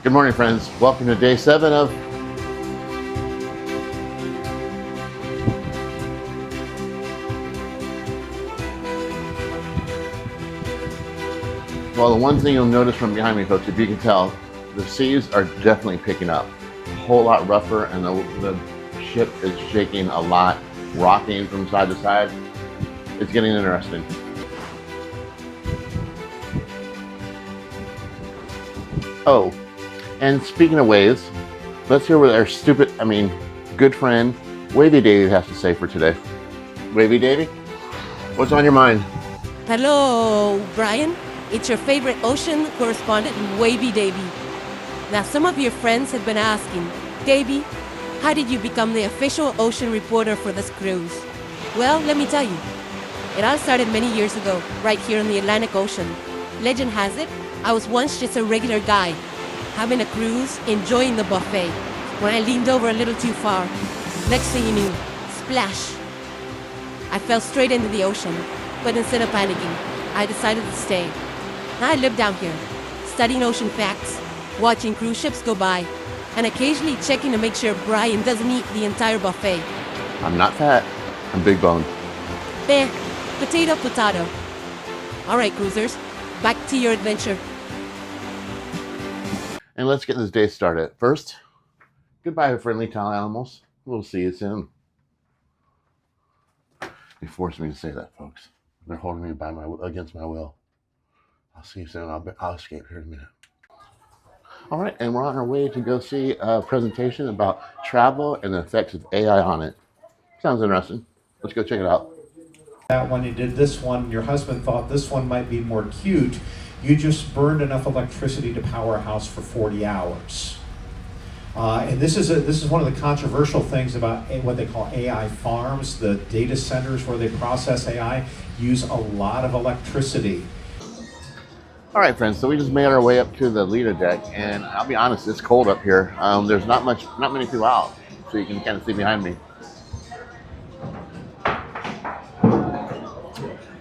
Good morning, friends. Welcome to day 7 of Well, the one thing you'll notice from behind me, folks, if you can tell, the seas are definitely picking up. A whole lot rougher, and the ship is shaking a lot, rocking from side to side. It's getting interesting. Oh, and speaking of waves, let's hear what our good friend, Wavy Davy has to say for today. Wavy Davy, what's on your mind? Hello, Brian. It's your favorite ocean correspondent, Wavy Davy. Now, some of your friends have been asking, Davy, how did you become the official ocean reporter for this cruise? Well, let me tell you. It all started many years ago, right here in the Atlantic Ocean. Legend has it, I was once just a regular guy, having a cruise, enjoying the buffet, when I leaned over a little too far. Next thing you knew, splash. I fell straight into the ocean, but instead of panicking, I decided to stay. Now I live down here, studying ocean facts, watching cruise ships go by, and occasionally checking to make sure Brian doesn't eat the entire buffet. I'm not fat, I'm big boned. Meh, potato, potato. All right, cruisers, back to your adventure. And let's get this day started. First, goodbye, friendly town animals. We'll see you soon. They forced me to say that, folks. They're holding me against my will. I'll see you soon. I'll escape here in a minute. All right, and we're on our way to go see a presentation about travel and the effects of AI on it. Sounds interesting. Let's go check it out. That when you did this one, your husband thought this one might be more cute. You just burned enough electricity to power a house for 40 hours. And this is one of the controversial things about what they call AI farms. The data centers where they process AI use a lot of electricity. All right, friends, so we just made our way up to the Lido deck, and I'll be honest, it's cold up here. There's not many people out, so you can kind of see behind me.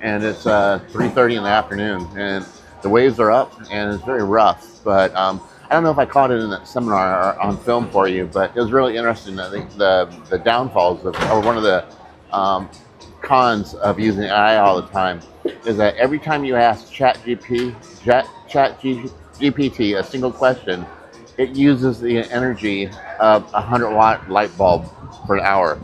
And it's 3:30 in the afternoon, and the waves are up, and it's very rough. But I don't know if I caught it in that seminar or on film for you, but it was really interesting. I think the downfalls of, or one of the cons of using AI all the time is that every time you ask ChatGPT a single question, it uses the energy of a 100-watt light bulb for an hour.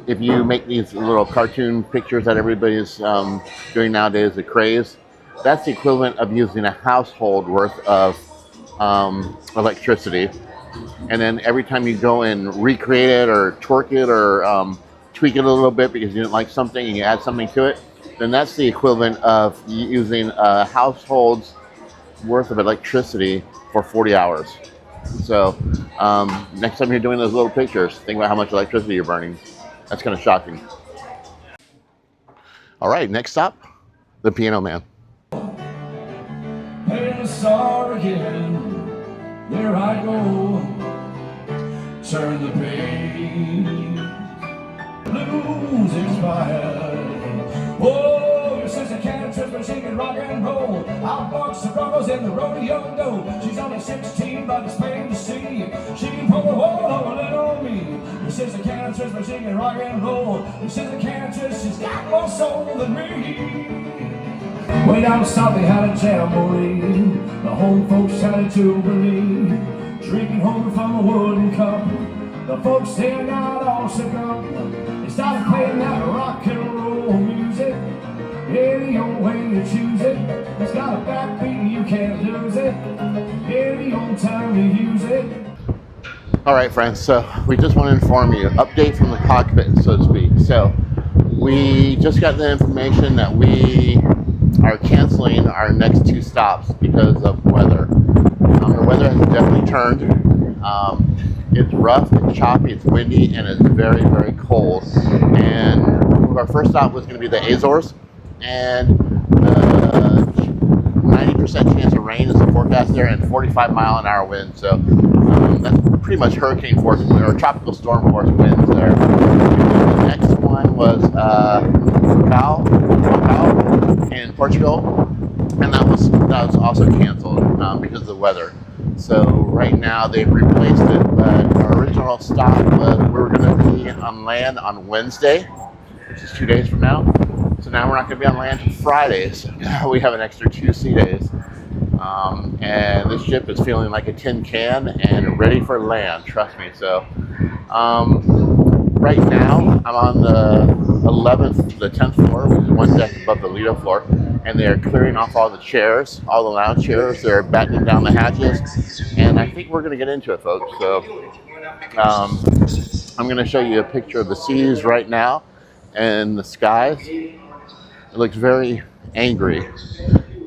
If you make these little cartoon pictures that everybody's doing nowadays, the craze, that's the equivalent of using a household worth of electricity. And then every time you go and recreate it or twerk it or tweak it a little bit because you didn't like something and you add something to it, then that's the equivalent of using a household's worth of electricity for 40 hours. So next time you're doing those little pictures, think about how much electricity you're burning. That's kind of shocking. All right, next stop, the Piano Man. Hey, sorry again, there I go. Turn the page, blues expired. Oh, your sister can't trust but she can rock and roll. Outbox the Broncos in the rodeo go. She's only 16 but it's plain to see. She can pull the whole over little me. Your sister can't trust but she can rock and roll. Your sister can't trust, she's got more soul than me. Way down south they had a jamboree. The home folks had a jubilee. Drinking home from a wooden cup. The folks there got all shook up. They started playing that rock and roll music. Any old way you choose it. It's got a backbeat, you can't lose it. Any old time you use it. All right, friends, so we just want to inform you, update from the cockpit, so to speak. So we just got the information that we are canceling our next 2 stops because of weather. The weather has definitely turned. It's rough, it's choppy, it's windy, and it's very, very cold. And our first stop was going to be the Azores, and 90% chance of rain is the forecast there, and 45-mile-an-hour wind. So that's pretty much hurricane force or tropical storm force winds there. The next one was Macau in Portugal. and that was also canceled because of the weather. So right now they've replaced it, but our original stop was we were going to be on land on Wednesday, which is 2 days from now. So now we're not going to be on land until Friday. So now we have an extra 2 sea days. And this ship is feeling like a tin can and ready for land, trust me. So right now I'm on the 10th floor, which is one deck above the Lido floor, and they're clearing off all the chairs, all the lounge chairs. They're battening down the hatches, and I think we're going to get into it, folks. So I'm going to show you a picture of the seas right now and the skies. It looks very angry.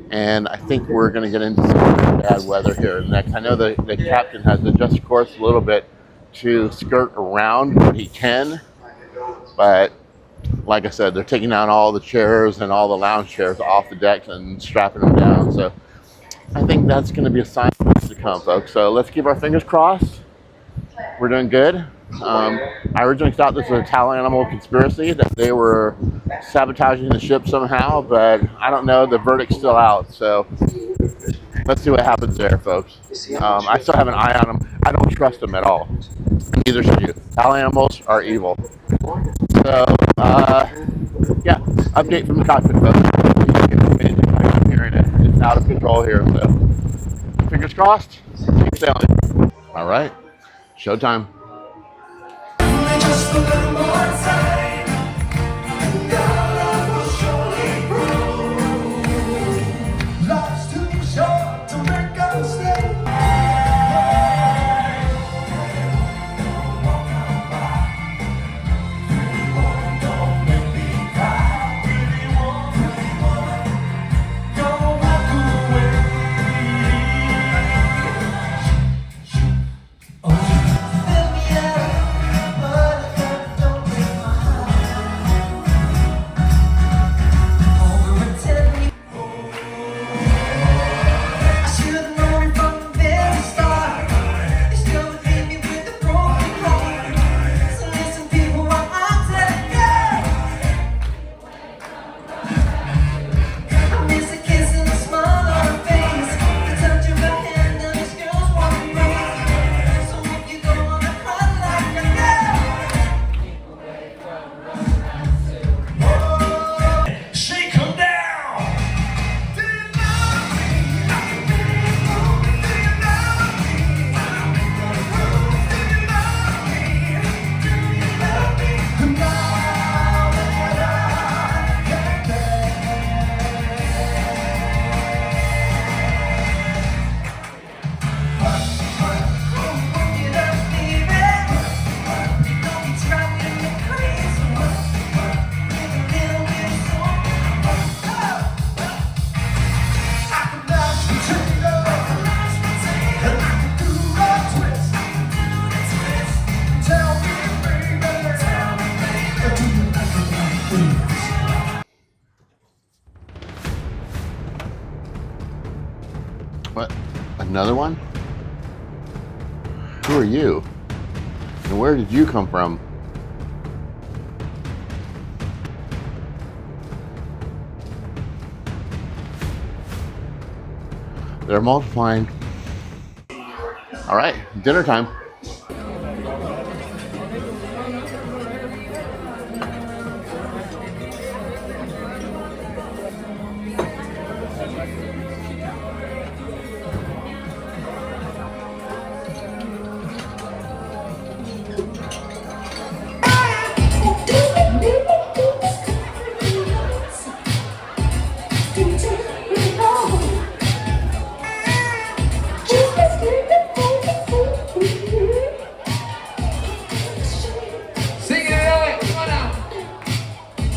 And I think we're going to get into some bad weather here next. I know the captain has adjusted course a little bit to skirt around what he can, but like I said, they're taking down all the chairs and all the lounge chairs off the decks and strapping them down. So I think that's going to be a sign for us to come, folks. So let's keep our fingers crossed. We're doing good. I originally thought this was a Tal Animal conspiracy, that they were sabotaging the ship somehow, but I don't know. The verdict's still out, so let's see what happens there, folks. I still have an eye on them. I don't trust them at all. Neither should you. Tal Animals are evil. So, yeah, update from the cockpit, folks. I'm hearing it. It's out of control here, so fingers crossed. Keep sailing. All right, showtime. Just a little more time, and our love will surely grow. Life's too short to make a mistake. Don't make me cry. Pretty woman, don't walk away. Fill me up, but don't break my heart. Over and tell me, I should've known it from the very start. You still would leave me with a broken heart. So listen, people, what I'm telling you. I miss a kiss and a smile on her face, the touch of her hand and this girl's warm embrace. So if you don't wanna cry like I do, Shake 'em down. do you love me? Do you love me? Do you love me? Do you love me? Now that I can work it up, baby. Don't be driving me crazy. Give a little bit of soul. I can mash potato, and I can do a twist. Tell me, baby, do you like it like this? What? Another one? Who are you? And where did you come from? They're multiplying. All right, dinner time. Sing it out, come on now.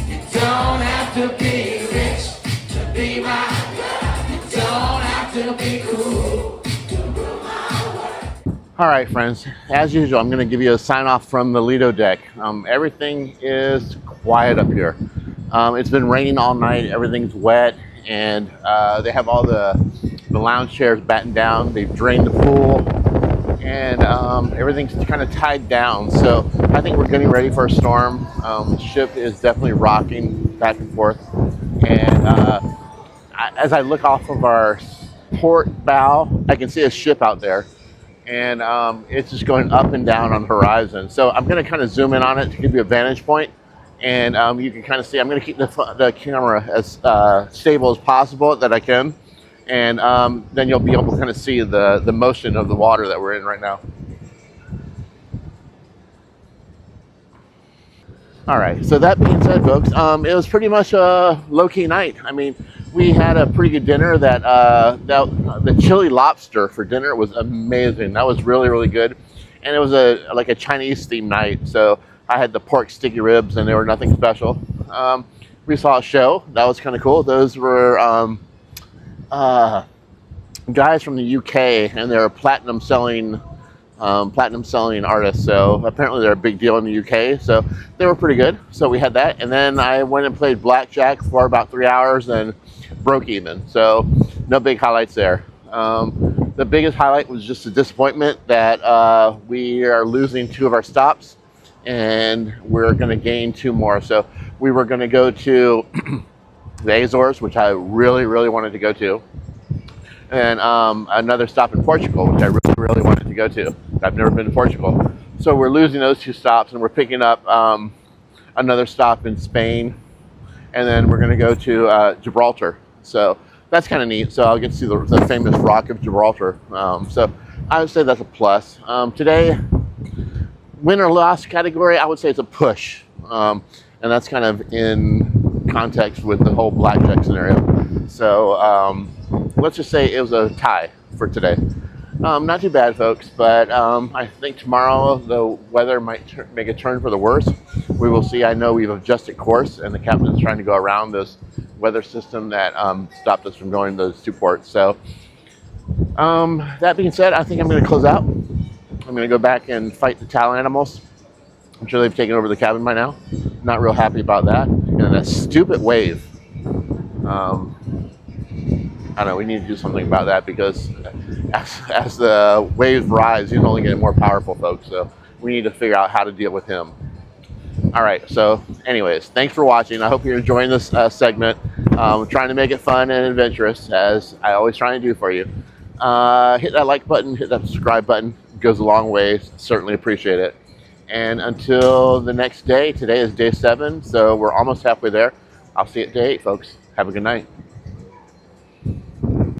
You don't have to be rich to be my girl. You don't have to be cool. All right, friends. As usual, I'm going to give you a sign off from the Lido deck. Everything is quiet up here. It's been raining all night. Everything's wet, and they have all the lounge chairs battened down. They've drained the pool, and everything's kind of tied down. So I think we're getting ready for a storm. The ship is definitely rocking back and forth, and as I look off of our port bow, I can see a ship out there, and it's just going up and down on the horizon. So I'm going to kind of zoom in on it to give you a vantage point, and you can kind of see. I'm going to keep the camera as stable as possible that I can, and then you'll be able to kind of see the motion of the water that we're in right now. All right, so that being said, folks, it was pretty much a low-key night. I mean, we had a pretty good dinner. The chili lobster for dinner was amazing. That was really, really good. And it was like a Chinese themed night. So I had the pork sticky ribs, and they were nothing special. We saw a show. That was kind of cool. Those were guys from the UK, and they're platinum selling artists. So apparently they're a big deal in the UK. So they were pretty good. So we had that, and then I went and played blackjack for about 3 hours and broke even. So no big highlights there. The biggest highlight was just the disappointment that we are losing 2 of our stops, and we're going to gain 2 more. So we were going to go to the Azores, which I really, really wanted to go to, and another stop in Portugal, which I really, really wanted to go to. I've never been to Portugal. So we're losing those 2 stops, and we're picking up another stop in Spain, and then we're going to go to Gibraltar. So that's kind of neat. So I'll get to see the famous Rock of Gibraltar. So I would say that's a plus. Today, win or loss category, I would say it's a push. And that's kind of in context with the whole blackjack scenario. So let's just say it was a tie for today. Not too bad, folks, but I think tomorrow the weather might make a turn for the worse. We will see. I know we've adjusted course, and the captain's trying to go around this weather system that stopped us from going to those 2 ports. So that being said, I think I'm going to close out. I'm going to go back and fight the towel animals. I'm sure they've taken over the cabin by now. Not real happy about that. And that stupid wave. I don't know, we need to do something about that, because as the waves rise, he's only getting more powerful, folks. So we need to figure out how to deal with him. All right, so anyways, thanks for watching. I hope you're enjoying this segment. Trying to make it fun and adventurous, as I always try to do for you. Hit that like button, hit that subscribe button. It goes a long way. Certainly appreciate it. And until the next day, today is day 7, so we're almost halfway there. I'll see you at day 8, folks. Have a good night.